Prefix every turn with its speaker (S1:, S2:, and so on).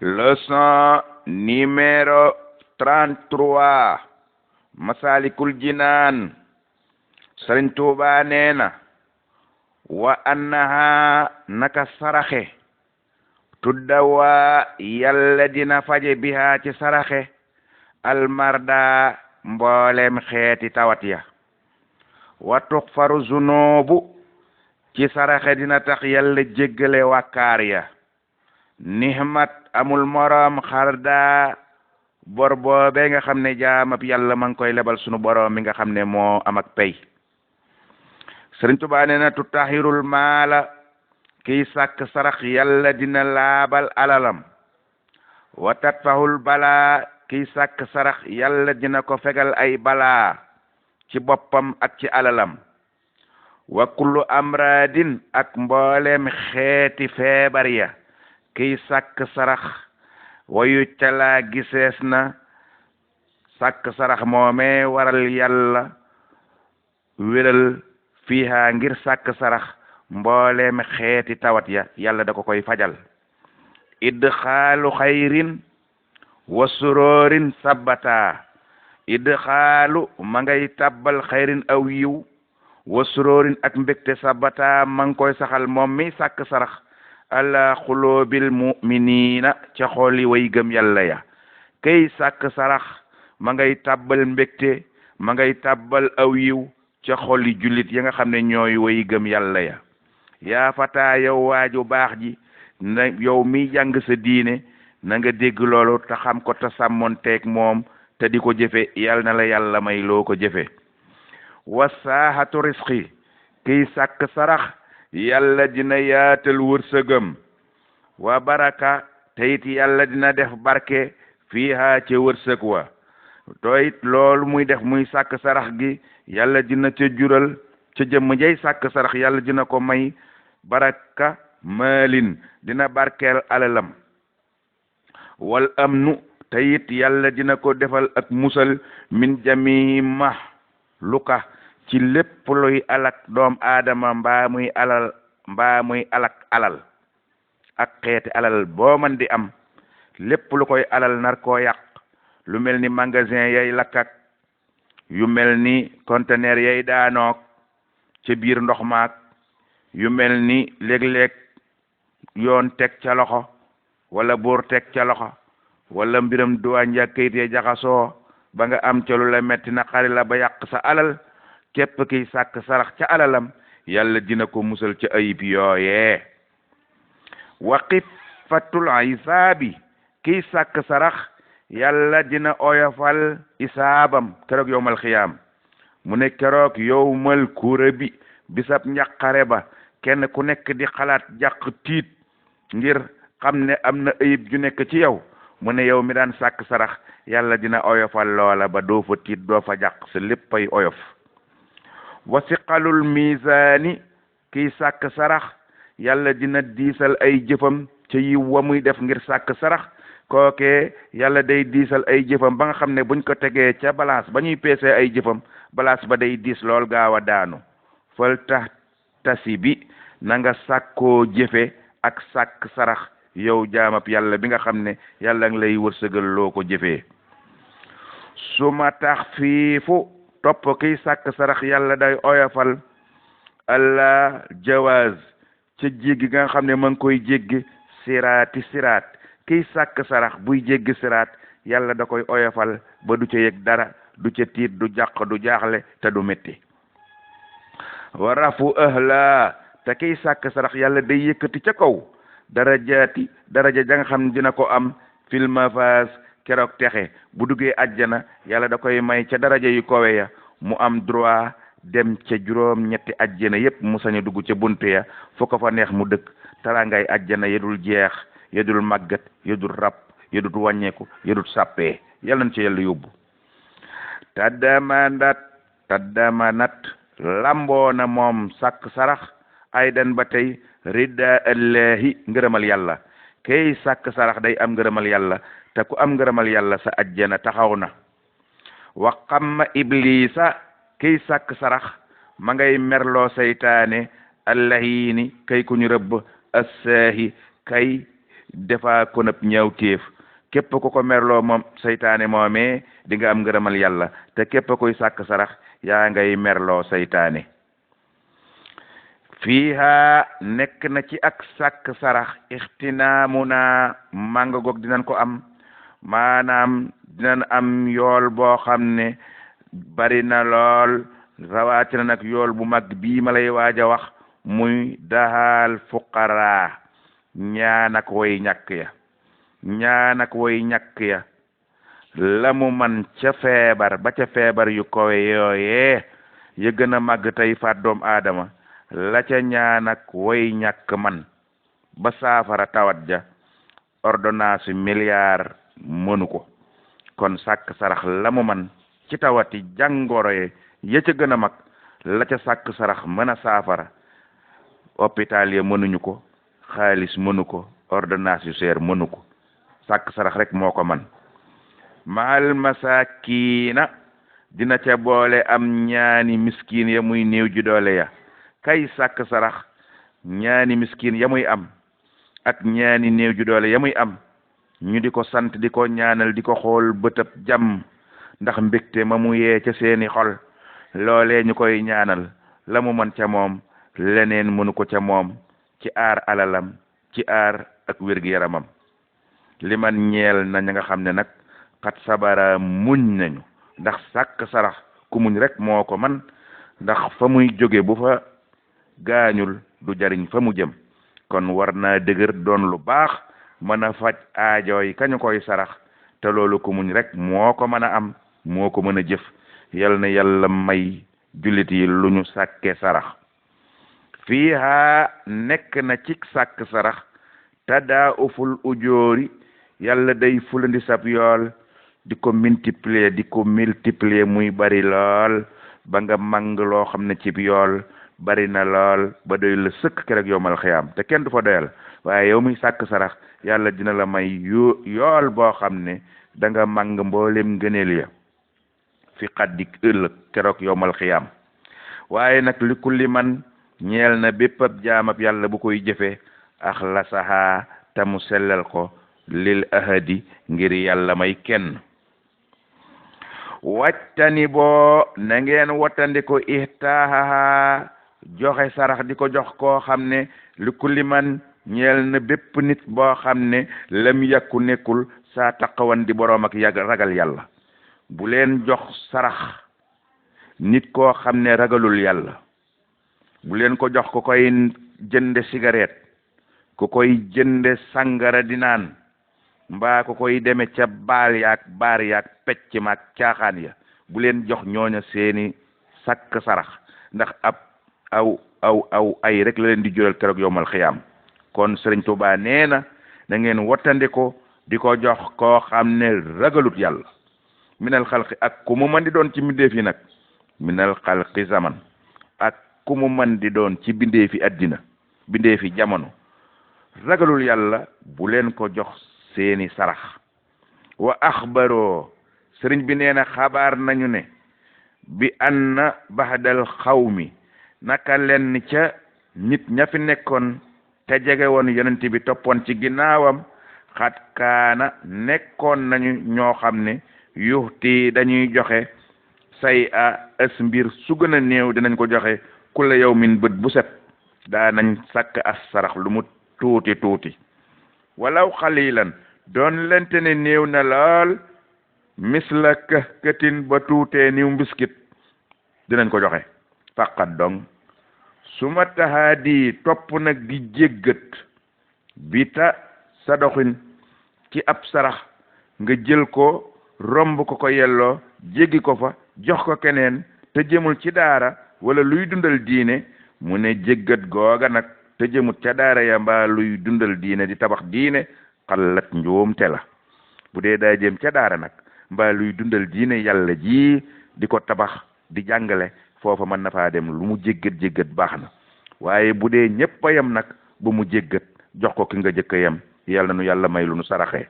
S1: Leçon numéro 33 Masalikul Jinaan. Sëriñ Tuubaa nee na wa annaha naka saraxe tuddawa yàlla dina faje biha ci saraxe almarda mboolem xeeti tawat ya wa tuxfaru zunubu ci saraxe dina tax yàlla jéggale wàkkaar ya nihmat amul moroom xarda bor boobee nga xam ne jaamab yàlla ma ngi koy lebal sunu boroom mi nga xam ne moo am ak pay. Sëriñ Tuubaa nee na tutahirul maala kiy sàkk sarax yàlla dina laabal alalam wa tatfahul balaa kiy sàkk sarax yàlla dina ko fegal ay balaa ci boppam ak ci alalam wa kullu amradin ak mboolem xeeti feebar ya kiy sàkk sarax wayu calaa gisees na sàkk sarax moomee waral yàlla wéral fiiha ngir sàkk sarax mboolem xeeti tawat ya yàlla da ko koy fajal. idxaalu xayrin wa suróorin sabbata idxaalu ma ngay tabbal xayrin aw yiw wa suróorin ak mbégte sabbata ma ngi koy saxal moom mi sàkk sarax ala xuloobil mu'miniina ca xooli way gëm yàlla ya kay sàkk sarax ma ngay tabbal mbégte ma ngay tabbal aw yiw ca xoli jullit ya nga xam ne ñooy way gëm yàlla ya yaa fataa yow waaju baax ji na yow mi jàng sa diine na nga dégg loolu te xam ko te sàmmoon teeg moom te di ko jëfe yal na la yàlla may loo ko jëfe wasaahatu risqi kiy sàkk sarax yàlla dina yaatal wërsëgam wa baraka te it yàlla dina def barke fiiha ca wërsëg wa to it loolu muy def muy sàkk sarax gi yàlla dina ca jural ca jëmm jay sàkk sarax yàlla dina ko may baraka maalin dina barkeel alalam wal amnu te it yàlla dina ko defal ak musal min jami ma luka ci lépp luy alak doom aadama mbaa muy alak alal ak xeeti alal boo man di am lépp lu koy alal nar koo yàq lu mel ni magasin yay lakkak yu mel ni conteneur yay daanook ca biir ndox maak yu mel ni léeg-léeg yoon teg ca loxo wala buur teg ca loxo wala mbiram duwaañ ya kayit ya jaxasoo ba nga am ca lu la metti na xari la ba yàq sa alal képp kiy sàkk sarax ca alalam yàlla dina ko musal ca ayib yooyee wa xifatul isaabi kiy sàkk sarax yàlla dina oyofal isaabam keroog yowmal xiyaam mu ne keroog yowmal kuura bi bisab njàqare ba kenn ku nekk di xalaat jàq tiit ngir xam ne am na ayib ju nekk ci yow mu ne yow mi daan sàkk sarax yàlla dina oyofal loola ba doo fa tiit doo fa jàq sa léppay oyof wasiqalul misaani kiy sàkk sarax yàlla dina diisal ay jëfam ca yiw wa muy def ngir sàkk sarax kookee yàlla day diisal ay jëfam ba nga xam ne buñ ko tegee ca balance ba ñuy peesee ay jëfam balance ba day diis lool gaaw a daanu fal tax tasi bi na nga sàkkoo jëfe ak sàkk sarax yow jaamab yàlla bi nga xam ne yàlla ngi lay wërsëgal loo ko jëfee su ma tax fiifu topp kiy sàkk sarax yàlla day oyofal allah jawaaz ca jéggi nga xam ne ma ngi koy jéggi siraat kiy sàkk sarax buy jéggi siraat yàlla da koy oyofal ba du ca yëg dara du ca tiit du jàq du jaaxle te du métti wa rafu ahla te kiy sàkk sarax yàlla day yëkkati ca kaw daraja ja nga xam ne dina ko am fil mafaz keroog texe bu duggee àjjana yàlla da koy may ca daraja yu kowe ya mu am droit dem ca juróom ñetti àjjana yépp mu sañ a dugg ca bunte ya fu ko fa neex mu dëkk taraangay àjjana yedul jeex yedul màggat yedul rab yedul wàññeeku yedul sàppee yàlla na ci yàlla yóbbu taddamanat lamboo na moom sàkk sarax aydan ba tey ridda allahi ngërëmal yàlla kay sàkk sarax day am ngërëmal yàlla te ku am ngërëmal yàlla sa ajjana taxaw na wa xamma iblisa kay sàkk sarax ma ngay merloo seytaane allahiini kay ku ñu rëbb assaahi kay defaa ko nab ñaawteef képp ku ko merloo moom saytaane moomee di nga am ngërëmal yàlla te képp kuy sàkk sarax yaa ngay merloo saytaane fiiha nekk na ci ak sàkk sarax ixtinaamuna mànga goog dinañ ko am maanaam dinañ am yool boo xam ne bari na lool rawatina nag yool bu mag bii ma lay waaj a wax muy dahaal fuqara ñaan ak way ñàkk ya ñaan ak way ñàkk ya la mu man ca feebar ba ca feebar yu kowe yooyee ya gën a màgg tey faat doom aadama la ca ñaan ak way ñàkk man ba saafara tawat ja ordonnance milliard mënu ko kon sàkk sarax la mu man ci tawati jàngoro ye ya ca gën a mag la ca sàkk sarax mën a saafara hôpital ya mënuñu ko xaalis mënu ko ordonnance yu seer mënu ko sàkk sarax rek moo ko man maal masakina dina ca boole am ñaani miskin ya muy néew ji doole ya kay sàkk sarax ñaani miskin ya muy am ak ñaani néew ji doole ya muy am ñu di ko sant di ko ñaanal di ko xool bëtëb jàmm ndax mbégte ma mu yee ca seeni xol loolee ñu koy ñaanal la mu mën ca moom leneen mënu ko ca moom ci aar alalam ci aar ak wér-gi-yaramam li man ñeel na ña nga xam ne nag xat sabara muñ nañu ndax sàkk sarax ku muñ rek moo ko man ndax fa muy jóge bu fa gaañul du jariñ fa mu jëm kon war naa dëgër doon lu baax mën a faj aajooy kañu koy sarax te loolu ku muñ rek moo ko mën a am moo ko mën a jëf yal na yàlla may jullit yi lu ñu sàkke sarax fiiha nekk na ci sàkk sarax tadaa uful ujoori yàlla day fulandi sab yool di ko multiplier muy bari lool ba nga mang loo xam ne ci yool bari na lool ba doy la sëkk keroog yowmal xiyaam te kenn du fa doyal waaye yow muy sàkk sarax yàlla dina la may yool boo xam ne da nga mang mboolem ngëneel ya fi xaddik ëllëg keroog yowmal xiyaam waaye nag li kulli man ñeel na bépp ab jaamab yàlla bu koy jëfe axlasaha te mu sellal ko lil ahadi ngir yàlla may kenn wattani boo na ngeen wattandi ko ihtaaha joxe sarax di ko jox koo xam ne li kulli man ñeel na bépp nit boo xam ne lam yàkku nekkul saa taqawan di boroom ak ragal yàlla bu leen jox sarax nit koo xam ne ragalul yàlla bu leen ko jox ko koy jënde cigarette ku koy jënde sangara di naan mbaa ko koy deme ca baal yaak baar yaak pecc maak caaxaan ya bu leen jox ñooña seeni sakk sarax ndax ab aw ay rek la leen di jural keroog yowmal xiyaam kon Sëriñ Tuubaa nee na da ngeen wottandi ko di ko jox koo xam ne ragalut yàlla minal xalqi ak ku mu mën di doon ci mbindeef yi nag minal xalqi zaman ak ku mu mën di doon ci bindeefi addina bindeefi jamono ragalul yàlla bu leen ko jox seeni sarax wa axbaroo sëriñ bi nee na xabaar nañu ne bi anna baxdal xawmi naka leen ca nit ña fi nekkoon te jege woon yonent bi toppoon ci ginnaawam xat kaana nekkoon nañu ñoo xam ne yuxti dañuy joxe say a es mbir su gën a néew dinañ ko joxe kulla yawmin bët bu set daa nañ sàkk as sarax lu mu tuuti walaw xalilan doon lente ne néew na lool misla këtin ba tuutee niw mbiskit dinañ ko joxe faqat dong su ma taxaa di topp nag di jéggat bi ta sa doxin ci ab sarax nga jël ko romb ko yelloo jéggi ko fa jox ko keneen te jëmul ci daara wala luy dundal diine mu ne jéggat googa nag te jëmut ca daara ya mbaa luy dundal diine di tabax diine xallat njuumte la bu dee daa jëm ca daara nag mbaa luy dundal diine yàlla ji di ko tabax di jàngale foofa mën na faa dem lu mu jéggat baax na waaye bu dee ñëpp a yem nag ba mu jéggat jox ko ki nga jëkk a yem yàlla nu yàlla may lu nu saraxee